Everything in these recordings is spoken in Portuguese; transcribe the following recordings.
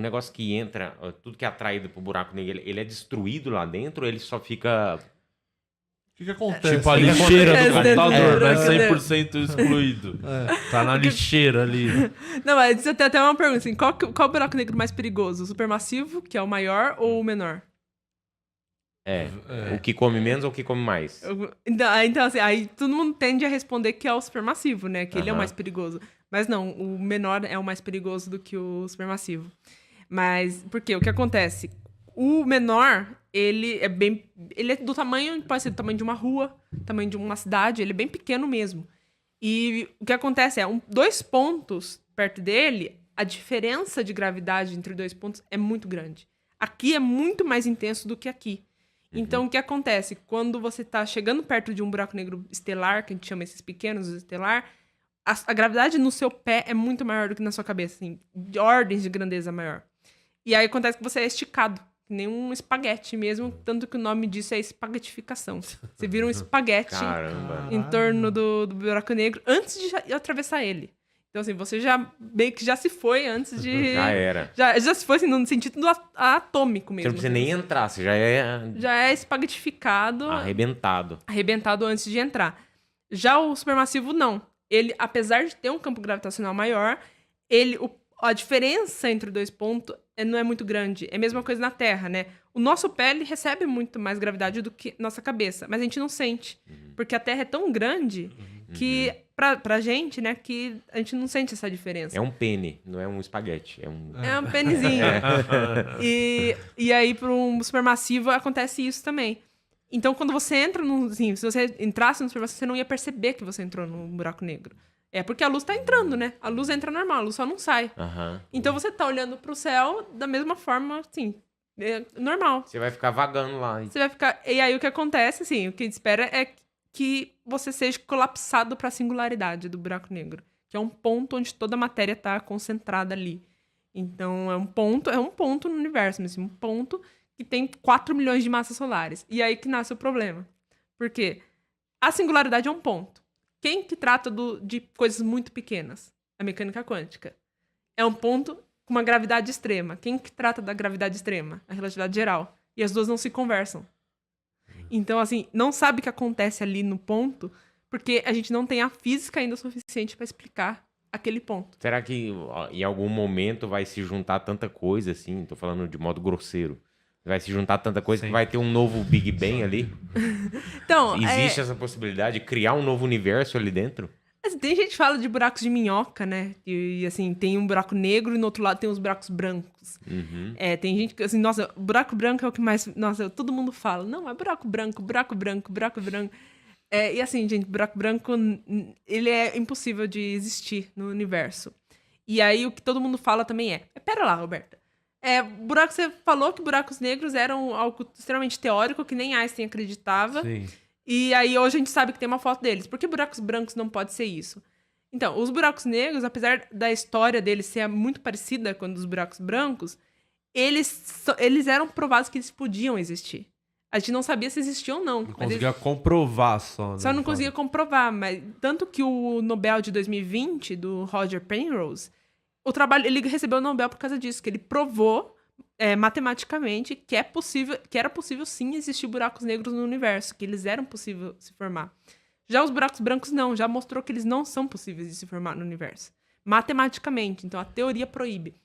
negócio que entra, tudo que é atraído pro buraco negro, ele é destruído lá dentro ou ele só fica... O que acontece? Tipo a lixeira do computador, dentro né? do buraco 100% excluído. Tá na lixeira ali. Não, mas tem até uma pergunta assim: qual é o buraco negro mais perigoso? O supermassivo, que é o maior, ou o menor? O que come menos ou o que come mais? Então, assim, aí todo mundo tende a responder que é o supermassivo, né? Que ele é o mais perigoso. Mas não, o menor é o mais perigoso do que o supermassivo. Mas, por quê? O que acontece? O menor, ele é do tamanho, pode ser do tamanho de uma rua, tamanho de uma cidade, ele é bem pequeno mesmo. E o que acontece é, 2 pontos perto dele, a diferença de gravidade entre 2 pontos é muito grande. Aqui é muito mais intenso do que aqui. Então, o que acontece? Quando você está chegando perto de um buraco negro estelar, que a gente chama esses pequenos estelar, a gravidade no seu pé é muito maior do que na sua cabeça, assim, de ordens de grandeza maior. E aí acontece que você é esticado, que nem um espaguete mesmo, tanto que o nome disso é espaguetificação. Você vira um espaguete em torno do buraco negro antes de atravessar ele. Então, assim, você já meio que já se foi antes de... Já era. Já se foi, assim, no sentido atômico mesmo. Você não precisa nem entrar, você já é... Já é espaguetificado. Arrebentado. Arrebentado antes de entrar. Já o supermassivo, não. Ele, apesar de ter um campo gravitacional maior, a diferença entre 2 pontos não é muito grande. É a mesma coisa na Terra, né? O nosso pé, ele recebe muito mais gravidade do que nossa cabeça, mas a gente não sente. Porque a Terra é tão grande que, pra gente, né, que a gente não sente essa diferença. É um pene, não é um espaguete. É um penezinho. E aí, para um supermassivo, acontece isso também. Então, quando você entra se você entrasse no supermassivo, você não ia perceber que você entrou num buraco negro. É porque a luz tá entrando, né? A luz entra normal, a luz só não sai. Então, você tá olhando pro céu da mesma forma, assim, normal. Você vai ficar vagando lá. Você vai ficar... E aí, o que acontece, assim, o que espera é que você seja colapsado para a singularidade do buraco negro, que é um ponto onde toda a matéria está concentrada ali. Então, é um ponto no universo, assim, um ponto que tem 4 milhões de massas solares. E aí que nasce o problema. Por quê? A singularidade é um ponto. Quem que trata de coisas muito pequenas? A mecânica quântica. É um ponto com uma gravidade extrema. Quem que trata da gravidade extrema? A relatividade geral. E as duas não se conversam. Então, assim, não sabe o que acontece ali no ponto, porque a gente não tem a física ainda suficiente para explicar aquele ponto. Será que em algum momento vai se juntar tanta coisa, assim, tô falando de modo grosseiro, vai se juntar tanta coisa que vai ter um novo Big Bang ali? Então, existe essa possibilidade de criar um novo universo ali dentro? Assim, tem gente que fala de buracos de minhoca, né? E assim, tem um buraco negro e no outro lado tem os buracos brancos. Tem gente que, assim, nossa, buraco branco é o que mais... Nossa, todo mundo fala. Não, é buraco branco, buraco branco, buraco branco. E assim, gente, buraco branco, ele é impossível de existir no universo. E aí, o que todo mundo fala também pera lá, Roberta. Você falou que buracos negros eram algo extremamente teórico, que nem Einstein acreditava. Sim. E aí, hoje a gente sabe que tem uma foto deles. Por que buracos brancos não pode ser isso? Então, os buracos negros, apesar da história deles ser muito parecida com a dos buracos brancos, eles eram provados que eles podiam existir. A gente não sabia se existiam ou não. Não conseguia comprovar só. Né? Só não conseguia comprovar. Mas tanto que o Nobel de 2020, do Roger Penrose, ele recebeu o Nobel por causa disso, que ele provou matematicamente que era possível sim existir buracos negros no universo, que eles eram possíveis se formar. Já os buracos brancos não, já mostrou que eles não são possíveis de se formar no universo. Matematicamente, então a teoria proíbe.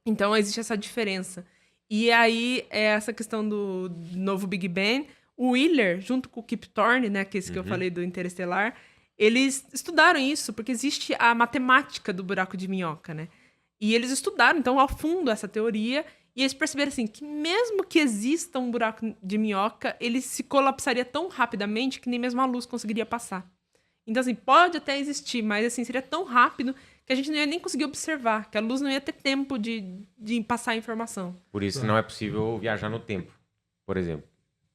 Então existe essa diferença. E aí, essa questão do novo Big Bang, o Wheeler, junto com o Kip Thorne, né, que é esse que eu falei do Interestelar, eles estudaram isso, porque existe a matemática do buraco de minhoca, né? E eles estudaram, então, ao fundo essa teoria. E eles perceberam, assim, que mesmo que exista um buraco de minhoca, ele se colapsaria tão rapidamente que nem mesmo a luz conseguiria passar. Então, assim, pode até existir, mas, assim, seria tão rápido que a gente não ia nem conseguir observar, que a luz não ia ter tempo de passar a informação. Por isso não é possível viajar no tempo, por exemplo.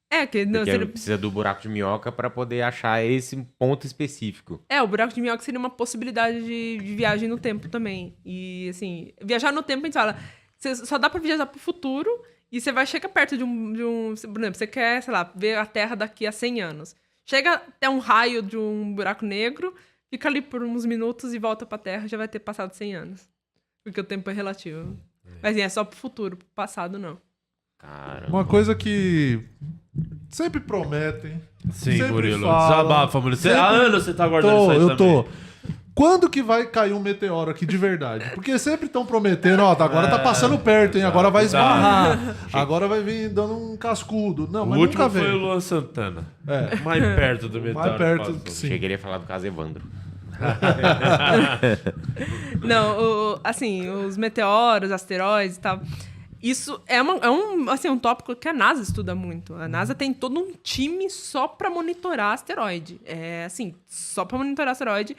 Porque precisa do buraco de minhoca para poder achar esse ponto específico. O buraco de minhoca seria uma possibilidade de viagem no tempo também. E, assim, viajar no tempo, a gente fala... Só dá pra viajar pro futuro e você vai chegar perto de um... Por exemplo, você quer, sei lá, ver a Terra daqui a 100 anos. Chega até um raio de um buraco negro, fica ali por uns minutos e volta pra Terra, já vai ter passado 100 anos. Porque o tempo é relativo. Mas assim, é só pro futuro, pro passado não. Caramba. Uma coisa que sempre prometem. Sim, sempre Murilo. falam, Desabafa, Murilo. sempre- Há anos você tá guardando isso aí Eu tô. também. Quando que vai cair um meteoro aqui de verdade? Porque sempre estão prometendo, ó, agora tá passando perto, hein? Agora vai esbarrar. Agora vai vir dando um cascudo. Não, O mas último nunca foi o vem. Luan Santana. É. Mais perto do meteoro. Mais perto, que passou. sim. Achei que ele ia falar do caso Evandro. Não, assim, os meteoros, asteroides e tal. Isso é um tópico que a NASA estuda muito. A NASA tem todo um time só pra monitorar asteroide. É, assim, só pra monitorar asteroide.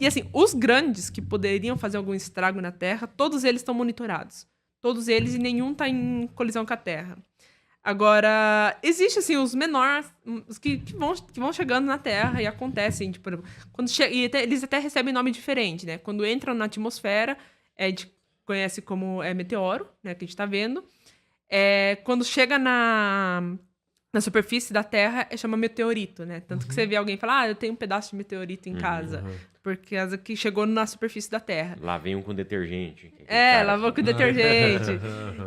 E, assim, os grandes que poderiam fazer algum estrago na Terra, todos eles estão monitorados. Todos eles e nenhum tá em colisão com a Terra. Agora, existe, assim, os menores, os que vão chegando na Terra e acontecem, tipo, quando eles até recebem nome diferente, né? Quando entram na atmosfera, a gente conhece como meteoro, né? Que a gente tá vendo. Quando chega na superfície da Terra, chama meteorito, né? Tanto que você vê alguém falar, eu tenho um pedaço de meteorito em casa. Porque causa que chegou na superfície da Terra. Lá vem um com detergente. Lavou com detergente.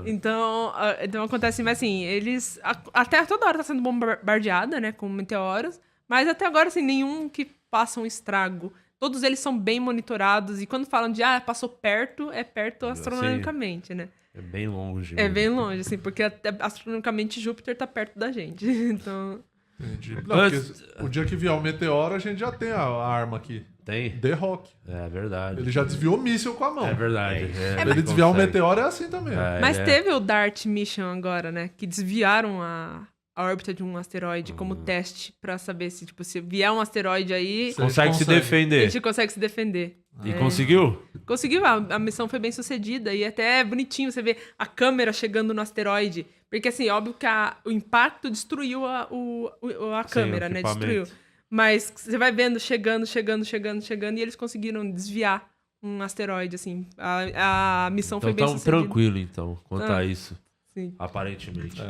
Então acontece, mas assim, eles... A Terra toda hora tá sendo bombardeada, né? Com meteoros. Mas até agora, assim, nenhum que passa um estrago. Todos eles são bem monitorados. E quando falam de, passou perto, é perto astronomicamente, né? É bem longe. É mesmo. bem longe, assim, porque até astronomicamente Júpiter tá perto da gente. Então... Entendi. Não, porque o dia que vier o meteoro, a gente já tem a arma aqui. Tem? The Rock. É verdade. Ele já desviou míssil com a mão. É verdade. Ele desviar um consegue. meteoro é assim também. Mas teve o DART Mission agora, né? Que desviaram a órbita de um asteroide como teste pra saber se, tipo, se vier um asteroide aí, Consegue se Consegue. a defender. gente consegue se defender. E conseguiu? Conseguiu, a missão foi bem sucedida e até é bonitinho você ver a câmera chegando no asteroide. Porque, assim, óbvio que o impacto destruiu a câmera, né? equipamento. Destruiu. Mas você vai vendo chegando, e eles conseguiram desviar um asteroide, assim. A missão foi Então bem tá sucedida. tranquilo, então, quanto a isso. Sim. Aparentemente.